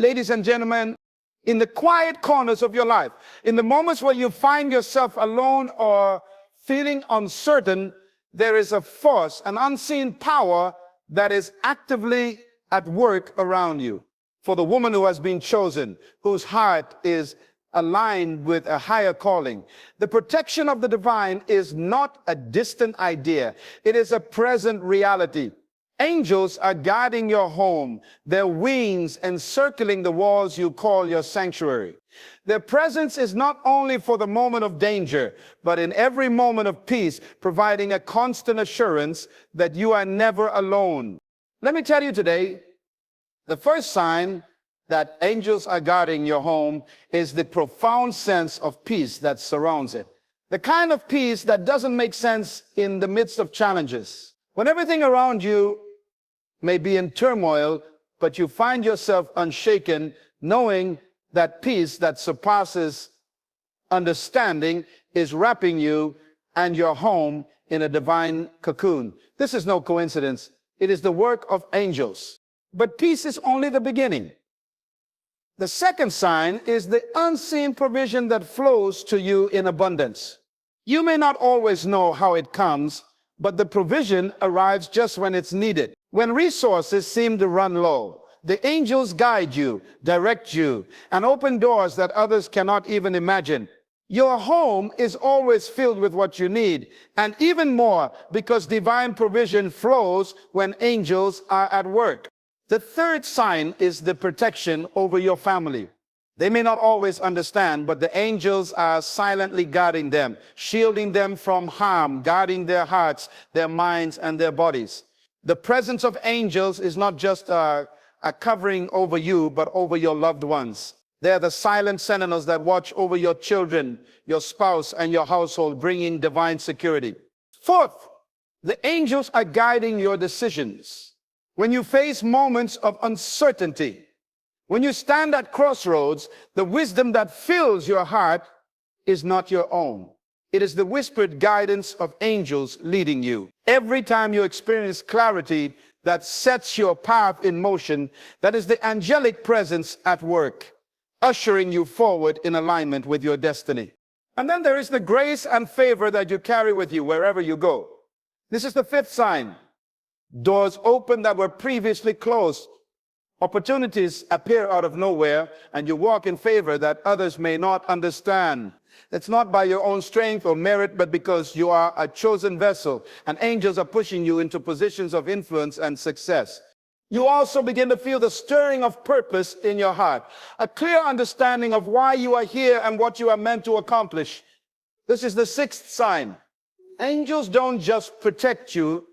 Ladies and gentlemen, in the quiet corners of your life, in the moments where you find yourself alone or feeling uncertain, there is a force, an unseen power that is actively at work around you. For the woman who has been chosen, whose heart is aligned with a higher calling, the protection of the divine is not a distant idea. It is a present reality. Angels are guarding your home, their wings encircling the walls you call your sanctuary. Their presence is not only for the moment of danger, but in every moment of peace, providing a constant assurance that you are never alone. Let me tell you today, the first sign that angels are guarding your home is the profound sense of peace that surrounds it. The kind of peace that doesn't make sense in the midst of challenges. When everything around you may be in turmoil, but you find yourself unshaken, knowing that peace that surpasses understanding is wrapping you and your home in a divine cocoon. This is no coincidence. It is the work of angels. But peace is only the beginning. The second sign is the unseen provision that flows to you in abundance. You may not always know how it comes, but the provision arrives just when it's needed. When resources seem to run low, the angels guide you, direct you, and open doors that others cannot even imagine. Your home is always filled with what you need, and even more because divine provision flows when angels are at work. The third sign is the protection over your family. They may not always understand, but the angels are silently guarding them, shielding them from harm, guarding their hearts, their minds, and their bodies. The presence of angels is not just a covering over you, but over your loved ones. They are the silent sentinels that watch over your children, your spouse, and your household, bringing divine security. Fourth, the angels are guiding your decisions. When you face moments of uncertainty, when you stand at crossroads, the wisdom that fills your heart is not your own. It is the whispered guidance of angels leading you. Every time you experience clarity that sets your path in motion, that is the angelic presence at work, ushering you forward in alignment with your destiny. And then there is the grace and favor that you carry with you wherever you go. This is the fifth sign. Doors open that were previously closed. Opportunities appear out of nowhere, and you walk in favor that others may not understand. It's not by your own strength or merit, but because you are a chosen vessel, and angels are pushing you into positions of influence and success. You also begin to feel the stirring of purpose in your heart, a clear understanding of why you are here and what you are meant to accomplish. This is the sixth sign. Angels don't just protect you,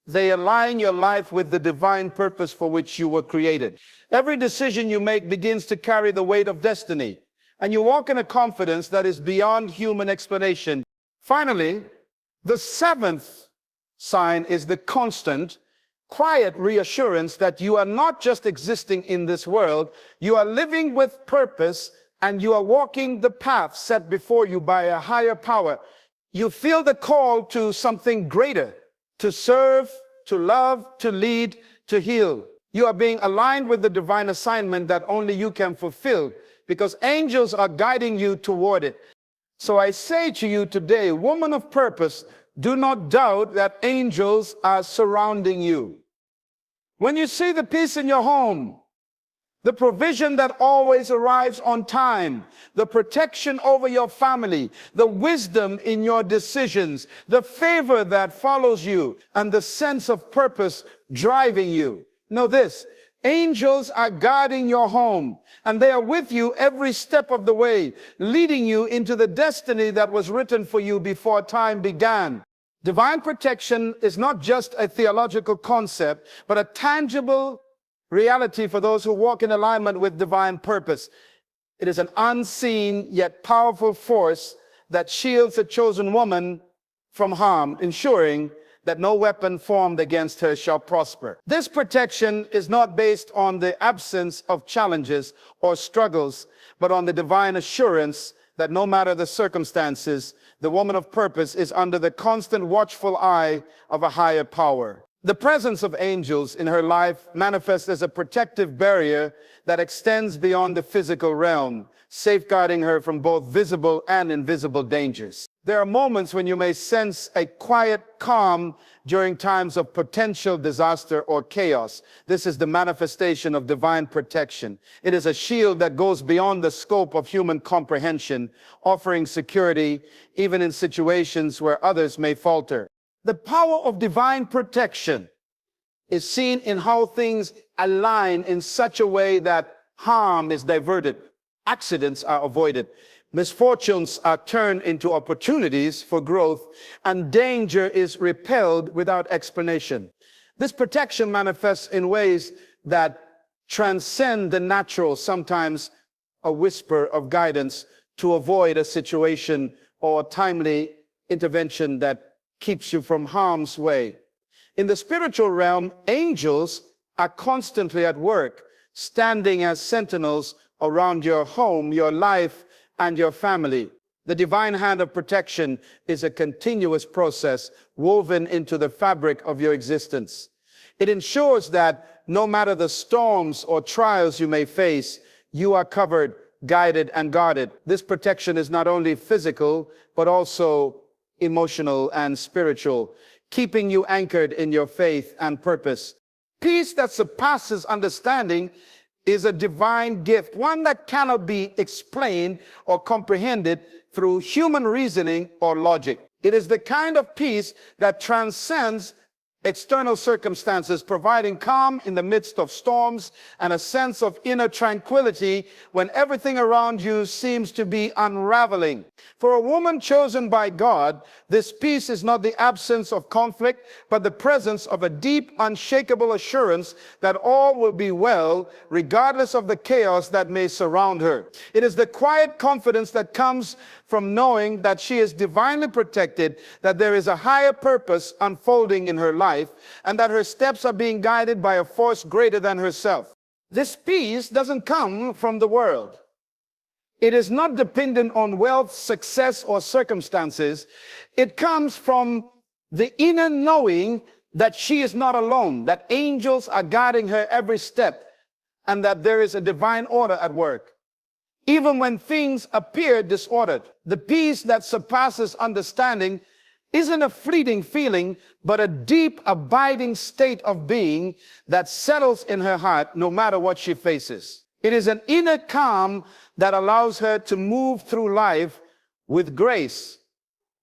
they align your life with the divine purpose for which you were created. Every decision you make begins to carry the weight of destiny, and you walk in a confidence that is beyond human explanation. Finally, the seventh sign is the constant, quiet reassurance that you are not just existing in this world, you are living with purpose, and you are walking the path set before you by a higher power. You feel the call to something greater, to serve, to love, to lead, to heal. You are being aligned with the divine assignment that only you can fulfill, because angels are guiding you toward it. So I say to you today, woman of purpose, do not doubt that angels are surrounding you. When you see the peace in your home, the provision that always arrives on time, the protection over your family, the wisdom in your decisions, the favor that follows you, and the sense of purpose driving you. Know this, angels are guarding your home, and they are with you every step of the way, leading you into the destiny that was written for you before time began. Divine protection is not just a theological concept, but a tangible reality for those who walk in alignment with divine purpose. It is an unseen yet powerful force that shields a chosen woman from harm, ensuring that no weapon formed against her shall prosper. This protection is not based on the absence of challenges or struggles, but on the divine assurance that no matter the circumstances, the woman of purpose is under the constant watchful eye of a higher power. The presence of angels in her life manifests as a protective barrier that extends beyond the physical realm, safeguarding her from both visible and invisible dangers. There are moments when you may sense a quiet calm during times of potential disaster or chaos. This is the manifestation of divine protection. It is a shield that goes beyond the scope of human comprehension, offering security even in situations where others may falter. The power of divine protection is seen in how things align in such a way that harm is diverted, accidents are avoided, misfortunes are turned into opportunities for growth, and danger is repelled without explanation. This protection manifests in ways that transcend the natural, sometimes a whisper of guidance to avoid a situation or timely intervention that keeps you from harm's way. In the spiritual realm, angels are constantly at work, standing as sentinels around your home, your life, and your family. The divine hand of protection is a continuous process woven into the fabric of your existence. It ensures that no matter the storms or trials you may face, you are covered, guided, and guarded. This protection is not only physical, but also emotional and spiritual, keeping you anchored in your faith and purpose. Peace that surpasses understanding is a divine gift, one that cannot be explained or comprehended through human reasoning or logic. It is the kind of peace that transcends external circumstances, providing calm in the midst of storms and a sense of inner tranquility when everything around you seems to be unraveling. For a woman chosen by God, this peace is not the absence of conflict, but the presence of a deep, unshakable assurance that all will be well, regardless of the chaos that may surround her. It is the quiet confidence that comes from knowing that she is divinely protected, that there is a higher purpose unfolding in her life, and that her steps are being guided by a force greater than herself. This peace doesn't come from the world. It is not dependent on wealth, success, or circumstances. It comes from the inner knowing that she is not alone, that angels are guiding her every step, and that there is a divine order at work. Even when things appear disordered, the peace that surpasses understanding isn't a fleeting feeling, but a deep, abiding state of being that settles in her heart no matter what she faces. It is an inner calm that allows her to move through life with grace,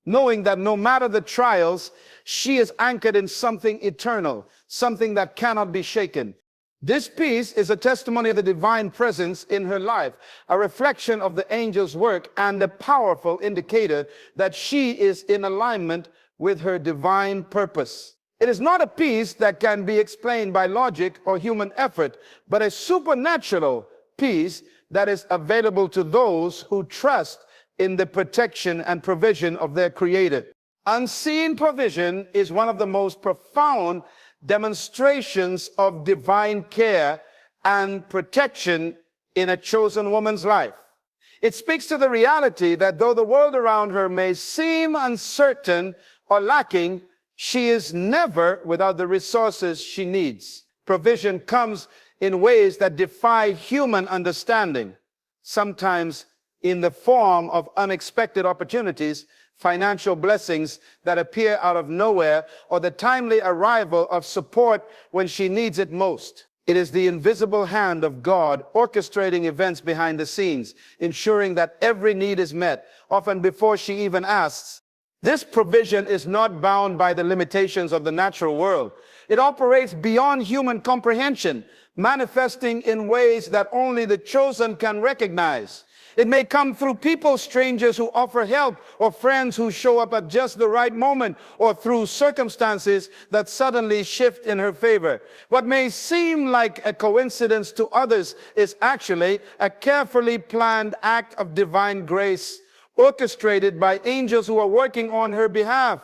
knowing that no matter the trials, she is anchored in something eternal, something that cannot be shaken. This peace is a testimony of the divine presence in her life, a reflection of the angel's work, and a powerful indicator that she is in alignment with her divine purpose. It is not a peace that can be explained by logic or human effort, but a supernatural peace that is available to those who trust in the protection and provision of their Creator. Unseen provision is one of the most profound demonstrations of divine care and protection in a chosen woman's life. It speaks to the reality that though the world around her may seem uncertain or lacking, she is never without the resources she needs. Provision comes in ways that defy human understanding, sometimes in the form of unexpected opportunities, financial blessings that appear out of nowhere, or the timely arrival of support when she needs it most. It is the invisible hand of God orchestrating events behind the scenes, ensuring that every need is met, often before she even asks. This provision is not bound by the limitations of the natural world. It operates beyond human comprehension, manifesting in ways that only the chosen can recognize. It may come through people, strangers who offer help, or friends who show up at just the right moment, or through circumstances that suddenly shift in her favor. What may seem like a coincidence to others is actually a carefully planned act of divine grace, orchestrated by angels who are working on her behalf.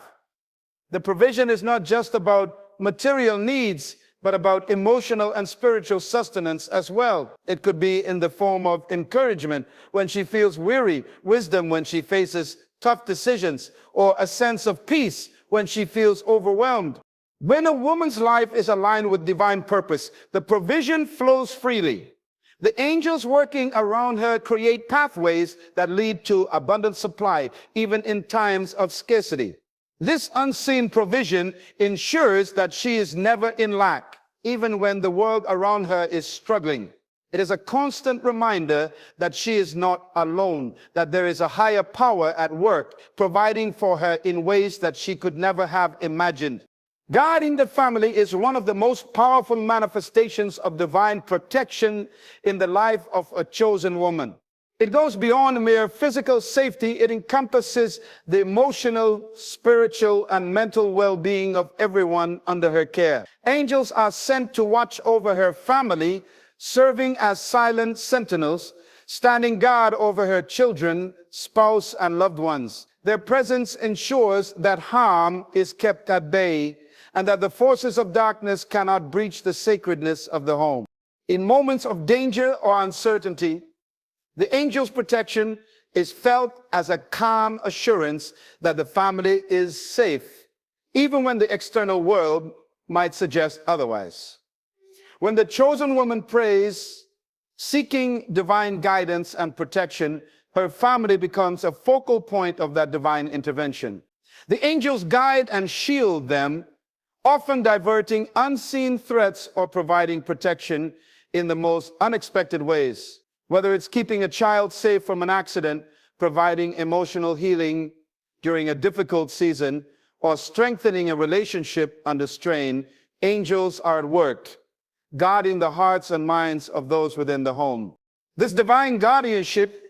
The provision is not just about material needs, but about emotional and spiritual sustenance as well. It could be in the form of encouragement when she feels weary, wisdom when she faces tough decisions, or a sense of peace when she feels overwhelmed. When a woman's life is aligned with divine purpose, the provision flows freely. The angels working around her create pathways that lead to abundant supply, even in times of scarcity. This unseen provision ensures that she is never in lack, even when the world around her is struggling. It is a constant reminder that she is not alone, that there is a higher power at work, providing for her in ways that she could never have imagined. God in the family is one of the most powerful manifestations of divine protection in the life of a chosen woman. It goes beyond mere physical safety. It encompasses the emotional, spiritual, and mental well-being of everyone under her care. Angels are sent to watch over her family, serving as silent sentinels, standing guard over her children, spouse, and loved ones. Their presence ensures that harm is kept at bay and that the forces of darkness cannot breach the sacredness of the home. In moments of danger or uncertainty, the angel's protection is felt as a calm assurance that the family is safe, even when the external world might suggest otherwise. When the chosen woman prays, seeking divine guidance and protection, her family becomes a focal point of that divine intervention. The angels guide and shield them, often diverting unseen threats or providing protection in the most unexpected ways. Whether it's keeping a child safe from an accident, providing emotional healing during a difficult season, or strengthening a relationship under strain, angels are at work, guarding the hearts and minds of those within the home. This divine guardianship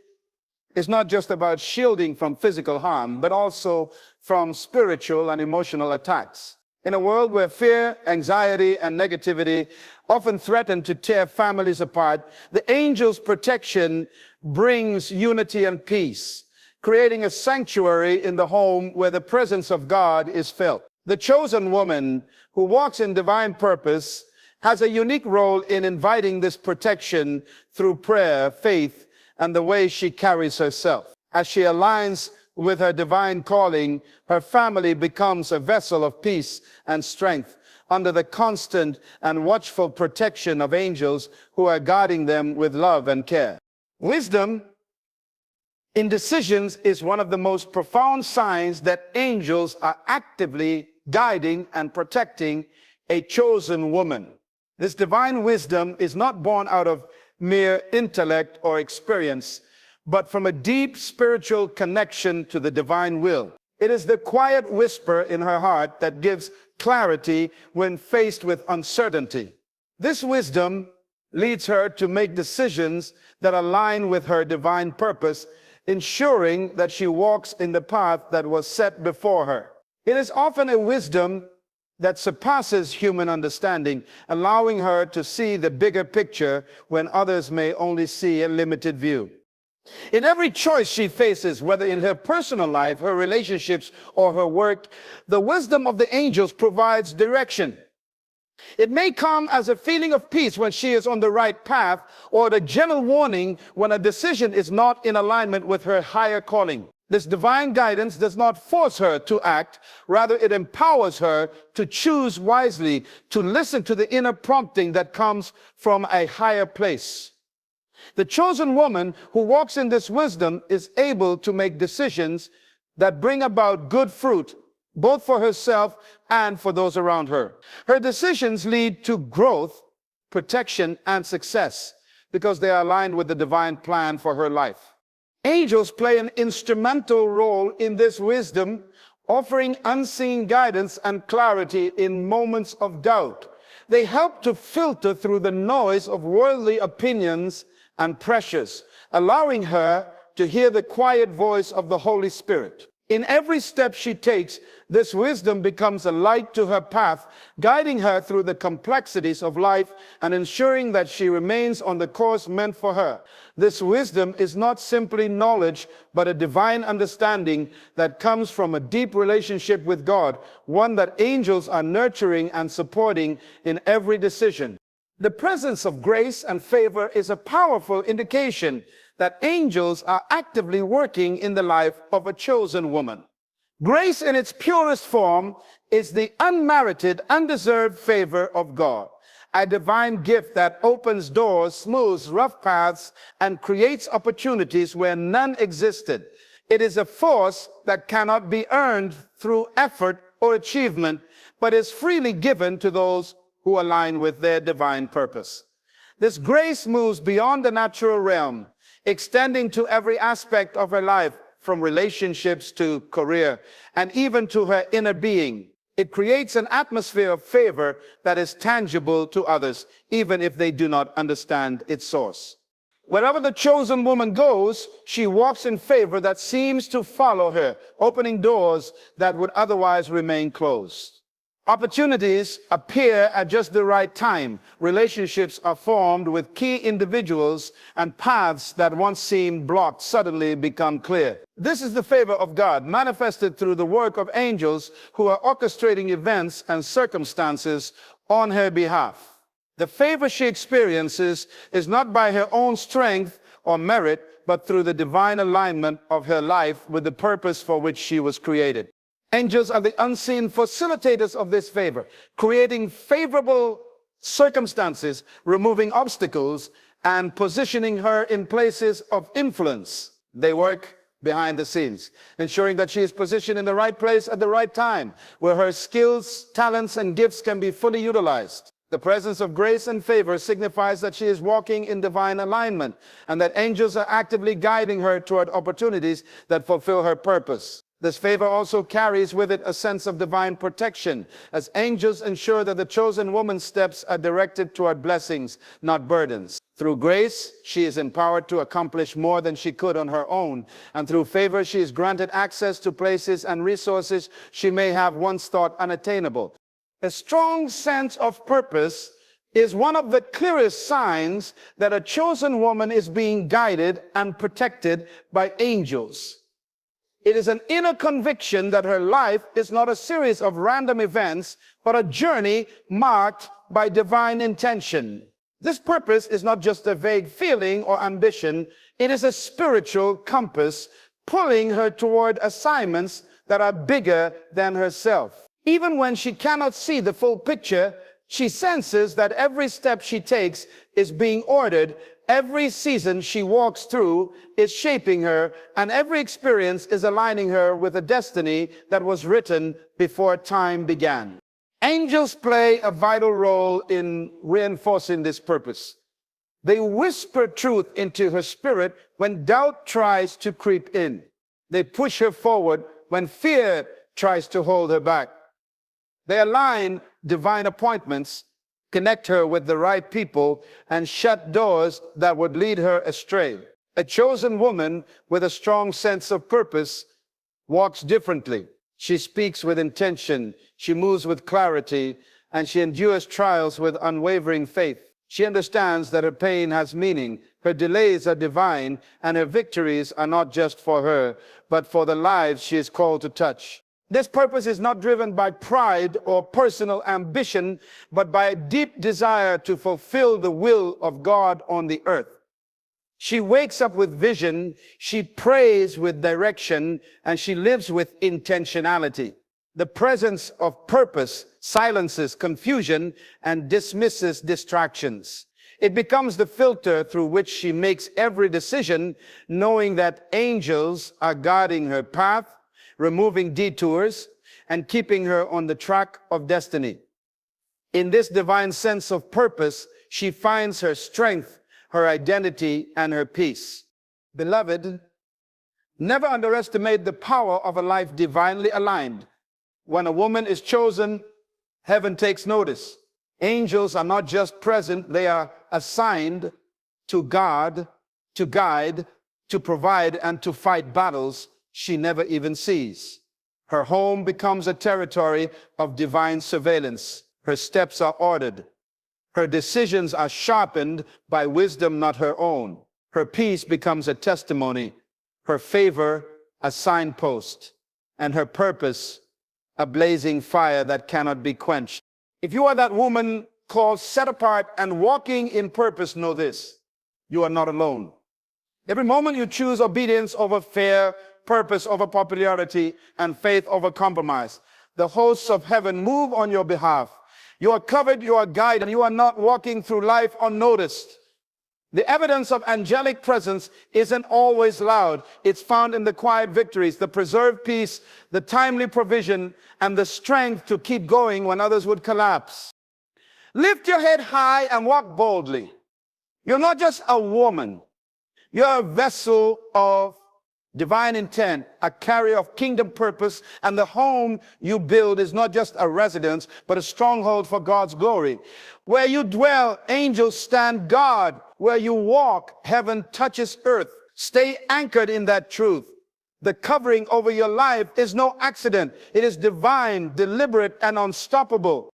is not just about shielding from physical harm, but also from spiritual and emotional attacks. In a world where fear, anxiety, and negativity often threaten to tear families apart, the angel's protection brings unity and peace, creating a sanctuary in the home where the presence of God is felt. The chosen woman who walks in divine purpose has a unique role in inviting this protection through prayer, faith, and the way she carries herself. As she aligns with her divine calling, her family becomes a vessel of peace and strength under the constant and watchful protection of angels who are guarding them with love and care. Wisdom in decisions is one of the most profound signs that angels are actively guiding and protecting a chosen woman. This divine wisdom is not born out of mere intellect or experience, but from a deep spiritual connection to the divine will. It is the quiet whisper in her heart that gives clarity when faced with uncertainty. This wisdom leads her to make decisions that align with her divine purpose, ensuring that she walks in the path that was set before her. It is often a wisdom that surpasses human understanding, allowing her to see the bigger picture when others may only see a limited view. In every choice she faces, whether in her personal life, her relationships, or her work, the wisdom of the angels provides direction. It may come as a feeling of peace when she is on the right path, or the gentle warning when a decision is not in alignment with her higher calling. This divine guidance does not force her to act, rather it empowers her to choose wisely, to listen to the inner prompting that comes from a higher place. The chosen woman who walks in this wisdom is able to make decisions that bring about good fruit, both for herself and for those around her. Her decisions lead to growth, protection, and success because they are aligned with the divine plan for her life. Angels play an instrumental role in this wisdom, offering unseen guidance and clarity in moments of doubt. They help to filter through the noise of worldly opinions and pressures, allowing her to hear the quiet voice of the Holy Spirit. In every step she takes, this wisdom becomes a light to her path, guiding her through the complexities of life and ensuring that she remains on the course meant for her. This wisdom is not simply knowledge, but a divine understanding that comes from a deep relationship with God, one that angels are nurturing and supporting in every decision. The presence of grace and favor is a powerful indication that angels are actively working in the life of a chosen woman. Grace in its purest form is the unmerited, undeserved favor of God, a divine gift that opens doors, smooths rough paths, and creates opportunities where none existed. It is a force that cannot be earned through effort or achievement, but is freely given to those who align with their divine purpose. This grace moves beyond the natural realm, extending to every aspect of her life, from relationships to career, and even to her inner being. It creates an atmosphere of favor that is tangible to others, even if they do not understand its source. Wherever the chosen woman goes, she walks in favor that seems to follow her, opening doors that would otherwise remain closed. Opportunities appear at just the right time. Relationships are formed with key individuals, and paths that once seemed blocked suddenly become clear. This is the favor of God, manifested through the work of angels who are orchestrating events and circumstances on her behalf. The favor she experiences is not by her own strength or merit, but through the divine alignment of her life with the purpose for which she was created. Angels are the unseen facilitators of this favor, creating favorable circumstances, removing obstacles, and positioning her in places of influence. They work behind the scenes, ensuring that she is positioned in the right place at the right time, where her skills, talents, and gifts can be fully utilized. The presence of grace and favor signifies that she is walking in divine alignment, and that angels are actively guiding her toward opportunities that fulfill her purpose. This favor also carries with it a sense of divine protection, as angels ensure that the chosen woman's steps are directed toward blessings, not burdens. Through grace, she is empowered to accomplish more than she could on her own, and through favor, she is granted access to places and resources she may have once thought unattainable. A strong sense of purpose is one of the clearest signs that a chosen woman is being guided and protected by angels. It is an inner conviction that her life is not a series of random events, but a journey marked by divine intention. This purpose is not just a vague feeling or ambition. It is a spiritual compass pulling her toward assignments that are bigger than herself. Even when she cannot see the full picture, she senses that every step she takes is being ordered. Every season she walks through is shaping her, and every experience is aligning her with a destiny that was written before time began. Angels play a vital role in reinforcing this purpose. They whisper truth into her spirit when doubt tries to creep in. They push her forward when fear tries to hold her back. They align divine appointments, connect her with the right people, and shut doors that would lead her astray. A chosen woman with a strong sense of purpose walks differently. She speaks with intention, she moves with clarity, and she endures trials with unwavering faith. She understands that her pain has meaning, her delays are divine, and her victories are not just for her, but for the lives she is called to touch. This purpose is not driven by pride or personal ambition, but by a deep desire to fulfill the will of God on the earth. She wakes up with vision, she prays with direction, and she lives with intentionality. The presence of purpose silences confusion and dismisses distractions. It becomes the filter through which she makes every decision, knowing that angels are guarding her path, removing detours, and keeping her on the track of destiny. In this divine sense of purpose, she finds her strength, her identity, and her peace. Beloved, never underestimate the power of a life divinely aligned. When a woman is chosen, heaven takes notice. Angels are not just present, they are assigned to guard, to guide, to provide, and to fight battles she never even sees. Her home becomes a territory of divine surveillance. Her steps are ordered. Her decisions are sharpened by wisdom not her own. Her peace becomes a testimony, her favor a signpost, and her purpose a blazing fire that cannot be quenched. If you are that woman called set apart and walking in purpose, know this: you are not alone. Every moment you choose obedience over fear, purpose over popularity, and faith over compromise. The hosts of heaven move on your behalf. You are covered, you are guided, and you are not walking through life unnoticed. The evidence of angelic presence isn't always loud. It's found in the quiet victories, the preserved peace, the timely provision, and the strength to keep going when others would collapse. Lift your head high and walk boldly. You're not just a woman. You're a vessel of divine intent, a carrier of kingdom purpose, and the home you build is not just a residence, but a stronghold for God's glory. Where you dwell, angels stand guard. Where you walk, heaven touches earth. Stay anchored in that truth. The covering over your life is no accident. It is divine, deliberate, and unstoppable.